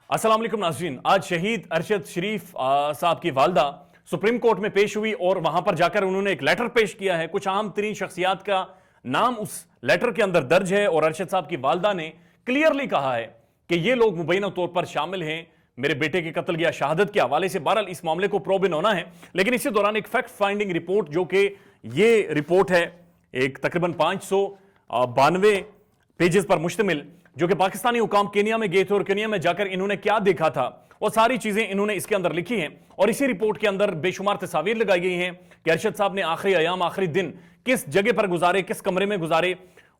अस्सलाम वालेकुम नाज़रीन। आज शहीद अरशद शरीफ साहब की वालदा सुप्रीम कोर्ट में पेश हुई और वहां पर जाकर उन्होंने एक लेटर पेश किया है। कुछ आम तरीन शख्सियात का नाम उस लेटर के अंदर दर्ज है और अरशद साहब की वालदा ने क्लियरली कहा है कि ये लोग मुबैना तौर पर शामिल हैं मेरे बेटे के कत्ल या शहादत के हवाले से। बहरहाल इस मामले को प्रोब इन होना है, लेकिन इसी दौरान एक फैक्ट फाइंडिंग रिपोर्ट, जो कि ये रिपोर्ट है एक तकरीबन 592 पेजेस पर मुश्तमिल, जो कि पाकिस्तानी हुकाम केनिया में गए थे और केनिया में जाकर इन्होंने क्या देखा था वो सारी चीजें इन्होंने इसके अंदर लिखी हैं। और इसी रिपोर्ट के अंदर बेशुमार तस्वीर लगाई गई हैं कि अरशद साहब ने आखिरी अयाम, आखिरी दिन किस जगह पर गुजारे, किस कमरे में गुजारे।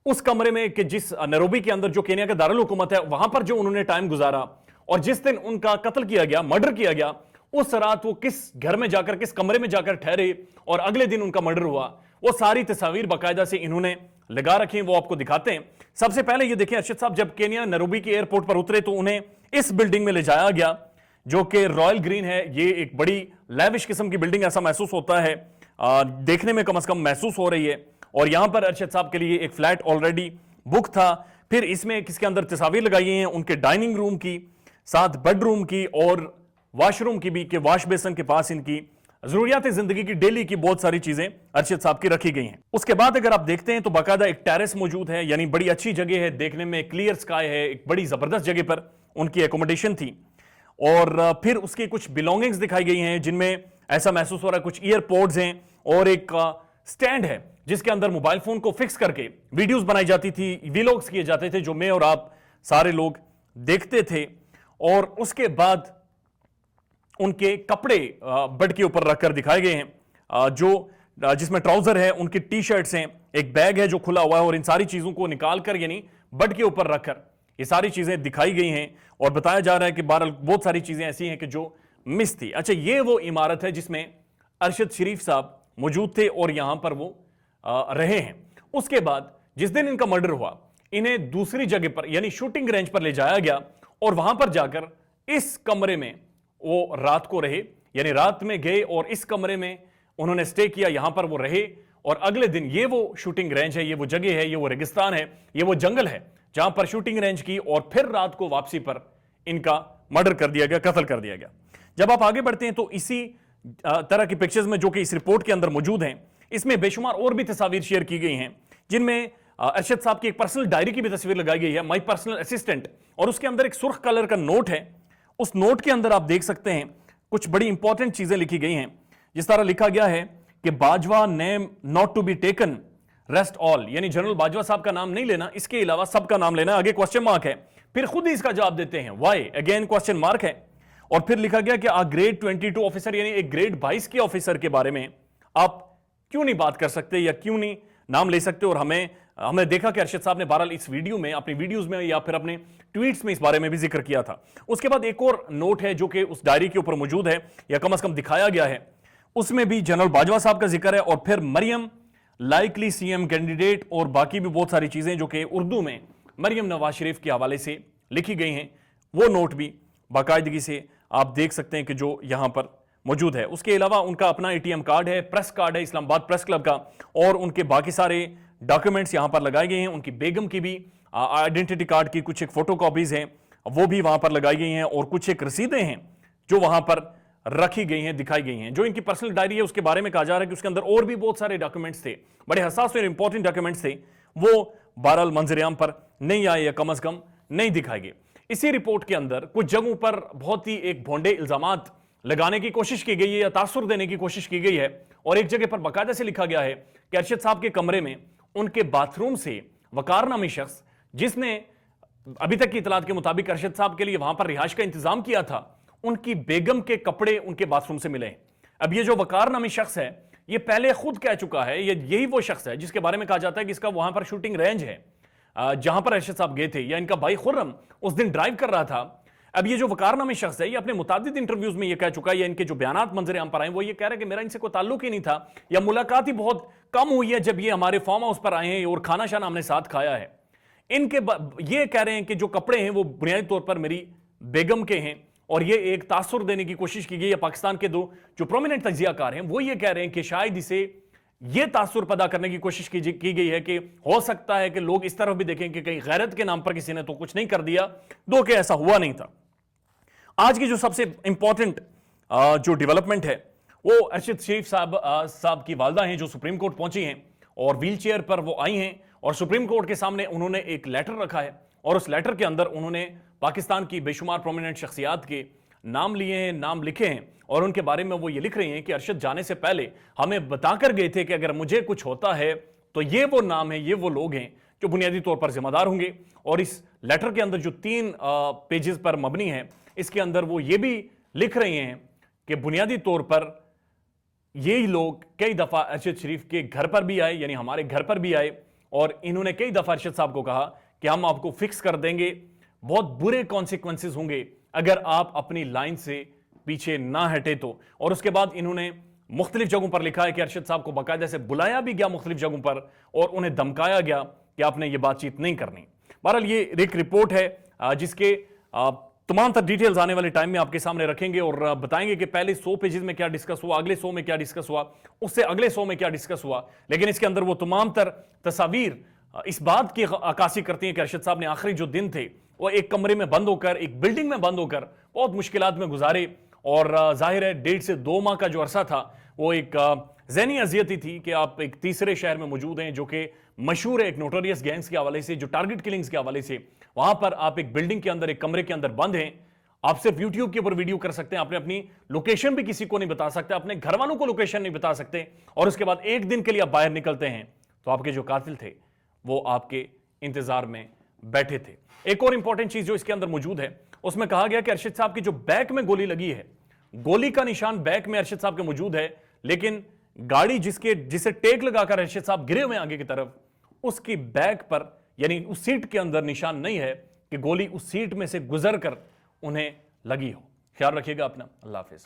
उस कमरे में कि जिस नैरोबी के अंदर जो केनिया का दारुल हुकूमत है, वहां पर जो उन्होंने टाइम गुजारा और जिस दिन उनका कत्ल किया गया, मर्डर किया गया, उस रात वो किस घर में जाकर, किस कमरे में जाकर ठहरे और अगले दिन उनका मर्डर हुआ, वो सारी तस्वीर बाकायदा से इन्होंने लगा रखी हैं। वो आपको दिखाते हैं। सबसे पहले ये देखें, अरशद साहब जब केनिया नैरोबी के एयरपोर्ट पर उतरे तो उन्हें इस बिल्डिंग में ले जाया गया, जो कि रॉयल ग्रीन है। ये एक बड़ी लैविश किस्म की बिल्डिंग, ऐसा महसूस होता है, देखने में कम से कम महसूस हो रही है। और यहां पर अरशद साहब के लिए एक फ्लैट ऑलरेडी बुक था। फिर इसमें किसके अंदर तस्वीर लगाई गई हैं उनके डाइनिंग रूम की, साथ बेडरूम की और वॉशरूम की भी, कि वॉश बेसन के पास इनकी जरूरियात जिंदगी की डेली की बहुत सारी चीजें अरशद साहब की रखी गई हैं। उसके बाद अगर आप देखते हैं तो बाकायदा एक टेरेस मौजूद है, यानी बड़ी अच्छी जगह है, देखने में क्लियर स्काई है, एक बड़ी जबरदस्त जगह पर उनकी एकोमोडेशन थी। और फिर उसकी कुछ बिलोंगिंग्स दिखाई गई हैं जिनमें ऐसा महसूस हो रहा है कुछ ईयरपोड्स हैं और एक स्टैंड है जिसके अंदर मोबाइल फोन को फिक्स करके वीडियोस बनाई जाती थी, व्लॉग्स किए जाते थे, जो मैं और आप सारे लोग देखते थे। और उसके बाद उनके कपड़े बेड के ऊपर रखकर दिखाए गए हैं, जो जिसमें ट्राउजर है, उनकी टी शर्ट्स हैं, एक बैग है जो खुला हुआ है, और इन सारी चीजों को निकाल कर यानी बेड के ऊपर रखकर ये सारी चीजें दिखाई गई हैं। और बताया जा रहा है कि बहरहाल बहुत सारी चीजें ऐसी हैं कि जो मिस थी। अच्छा, ये वो इमारत है जिसमें अरशद शरीफ साहब मौजूद थे और यहां पर वो रहे हैं। उसके बाद जिस दिन इनका मर्डर हुआ, इन्हें दूसरी जगह पर यानी शूटिंग रेंज पर ले जाया गया और वहां पर जाकर इस कमरे में वो रात को रहे, यानी रात में गए और इस कमरे में उन्होंने स्टे किया, यहां पर वो रहे। और अगले दिन ये वो शूटिंग रेंज है, ये वो जगह है, ये वो रेगिस्तान है, ये वो जंगल है जहां पर शूटिंग रेंज की, और फिर रात को वापसी पर इनका मर्डर कर दिया गया, कत्ल कर दिया गया। जब आप आगे बढ़ते हैं तो इसी तरह की पिक्चर्स में जो कि इस रिपोर्ट के अंदर मौजूद हैं, इसमें बेशुमार और भी तस्वीर शेयर की गई हैं, जिनमें अरशद साहब की एक पर्सनल डायरी की भी तस्वीर लगाई गई है, माई पर्सनल असिस्टेंट, और उसके अंदर एक सुर्ख कलर का नोट है। उस नोट के अंदर आप देख सकते हैं कुछ बड़ी इंपॉर्टेंट चीजें लिखी गई हैं, जिस तरह लिखा गया है कि Bajwa name not to be taken, rest all, यानी जनरल बाजवा साहब का नाम नहीं लेना, इसके अलावा सबका नाम लेना। आगे क्वेश्चन मार्क है, फिर खुद ही इसका जवाब देते हैं, व्हाई, अगेन क्वेश्चन मार्क है। और फिर लिखा गया कि आ ग्रेड 22 ऑफिसर, यानी एक ग्रेड 22 के ऑफिसर के बारे में आप क्यों नहीं बात कर सकते या क्यों नहीं नाम ले सकते। और हमने देखा कि अरशद साहब ने बहरहाल इस वीडियो में, अपनी वीडियोस में या फिर अपने ट्वीट्स में इस बारे में भी जिक्र किया था। उसके बाद एक और नोट है जो कि उस डायरी के ऊपर मौजूद है, या कम से कम दिखाया गया है, उसमें भी जनरल बाजवा साहब का जिक्र है। और फिर मरियम लाइकली सीएम कैंडिडेट और बाकी भी बहुत सारी चीजें जो कि उर्दू में मरियम नवाज शरीफ के हवाले से लिखी गई हैं, वो नोट भी बाकायदगी से आप देख सकते हैं कि जो यहां पर मौजूद है। उसके अलावा उनका अपना एटीएम कार्ड है, प्रेस कार्ड है इस्लामाबाद प्रेस क्लब का, और उनके बाकी सारे डॉक्यूमेंट्स यहां पर लगाए गए हैं। उनकी बेगम की भी आइडेंटिटी कार्ड की कुछ एक फोटो कॉपीज हैं, वो भी वहां पर लगाई गई हैं, और कुछ एक रसीदें हैं जो वहां पर रखी गई हैं, दिखाई गई हैं। जो इनकी पर्सनल डायरी है उसके बारे में कहा जा रहा है कि उसके अंदर और भी बहुत सारे डॉक्यूमेंट्स थे, बड़े हसास और इंपॉर्टेंट डॉक्यूमेंट्स थे, वो बहरहाल मंजरेआम पर नहीं आए या कम अज कम नहीं दिखाए गए। इसी रिपोर्ट के अंदर कुछ जगहों पर बहुत ही एक भोंडे इल्जामात लगाने की कोशिश की गई है या तासुर देने की कोशिश की गई है। और एक जगह पर बाकायदा से लिखा गया है कि अरशद साहब के कमरे में उनके बाथरूम से वकार नामी शख्स, जिसने अभी तक की इतलात के मुताबिक अरशद साहब के लिए वहां पर रिहाइश का इंतजाम किया था, उनकी बेगम के कपड़े उनके बाथरूम से मिले। अब ये जो वकार नामी शख्स है, ये पहले खुद कह चुका है, ये यही वो शख्स है जिसके बारे में कहा जाता है कि इसका वहां पर शूटिंग रेंज है जहां पर अरशद साहब गए थे, या इनका भाई खुर्रम उस दिन ड्राइव कर रहा था। अब ये जो वकार नामी शख्स है, ये अपने मुतादिद इंटरव्यूज में ये कह चुका है, या इनके जो बयानात मंजर आम पर आए वो ये कह रहे हैं कि मेरा इनसे कोई ताल्लुक ही नहीं था, या मुलाकात ही बहुत कम हुई है जब ये हमारे फार्म हाउस पर आए हैं और खाना शाना हमने साथ खाया है। इनके ये कह रहे हैं कि जो कपड़े हैं वो बुनियादी तौर पर मेरी बेगम के हैं, और ये एक तासुर देने की कोशिश की गई है। पाकिस्तान के दो जो प्रोमिनेंट तज्जियाकार हैं वो ये कह रहे हैं कि शायद इसे ये तासुर पैदा करने की कोशिश की गई है कि हो सकता है कि लोग इस तरफ भी देखें कि कहीं गैरत के नाम पर किसी ने तो कुछ नहीं कर दिया, दो कि ऐसा हुआ नहीं था। आज की जो सबसे इंपॉर्टेंट जो डेवलपमेंट है वो अरशद शरीफ साहब की वालदा हैं जो सुप्रीम कोर्ट पहुंची हैं और व्हील चेयर पर वो आई हैं और सुप्रीम कोर्ट के सामने उन्होंने एक लेटर रखा है और उस लेटर के अंदर उन्होंने पाकिस्तान की बेशुमार प्रोमिनेंट शख्सियात के नाम लिए हैं, नाम लिखे हैं और उनके बारे में वो ये लिख रही हैं कि अरशद जाने से पहले हमें बताकर गए थे कि अगर मुझे कुछ होता है तो ये वो नाम है, ये वो लोग हैं जो बुनियादी तौर पर जिम्मेदार होंगे। और इस लेटर के अंदर जो 3 पेजेस पर मबनी है, इसके अंदर वो ये भी लिख रहे हैं कि बुनियादी तौर पर यही लोग कई दफा अरशद शरीफ के घर पर भी आए, यानी हमारे घर पर भी आए और इन्होंने कई दफा अरशद साहब को कहा कि हम आपको फिक्स कर देंगे, बहुत बुरे कॉन्सिक्वेंसेस होंगे अगर आप अपनी लाइन से पीछे ना हटे तो। और उसके बाद इन्होंने मुख्तलिफ जगहों पर लिखा है कि अरशद साहब को बाकायदा से बुलाया भी गया मुख्तलिफ जगहों पर और उन्हें धमकाया गया कि आपने ये बातचीत नहीं करनी। बहरहाल ये एक रिपोर्ट है जिसके तमाम तर डिटेल्स आने वाले टाइम में आपके सामने रखेंगे और बताएंगे कि पहले 100 पेजेस में क्या डिस्कस हुआ, अगले 100 में क्या डिस्कस हुआ, उससे अगले 100 में क्या डिस्कस हुआ। लेकिन इसके अंदर वो तमाम तर तस्वीर इस बात की अक्कासी करती हैं कि अरशद साहब ने आखिरी जो दिन थे वो एक कमरे में बंद होकर, एक बिल्डिंग में बंद होकर बहुत मुश्किलात में गुजारे और जाहिर है 1.5 से 2 माह का जो अरसा था वो एक ज़हनी अजियत ही थी कि आप एक तीसरे शहर में मौजूद हैं जो कि मशहूर है एक नोटोरियस गैंग्स के हवाले से, जो टारगेट किलिंग्स के हवाले से। वहां पर आप एक बिल्डिंग के अंदर, एक कमरे के अंदर बंद हैं। आप सिर्फ यूट्यूब के ऊपर वीडियो कर सकते हैं, आपने अपनी लोकेशन भी किसी को नहीं बता सकते, अपने घर वालों को लोकेशन नहीं बता सकते और उसके बाद एक दिन के लिए आप बाहर निकलते हैं तो आपके जो कातिल थे वो आपके इंतजार में बैठे थे। एक और इंपॉर्टेंट चीज जो इसके अंदर मौजूद है उसमें कहा गया कि अरशद साहब की जो बैक में गोली लगी है, गोली का निशान बैक में अरशद साहब के मौजूद है, लेकिन गाड़ी जिसे टेक लगाकर अरशद साहब गिरे हुए आगे की तरफ, उसकी बैक पर यानी उस सीट के अंदर निशान नहीं है कि गोली उस सीट में से गुजर कर उन्हें लगी हो। ख्याल रखिएगा अपना। अल्लाह हाफिज।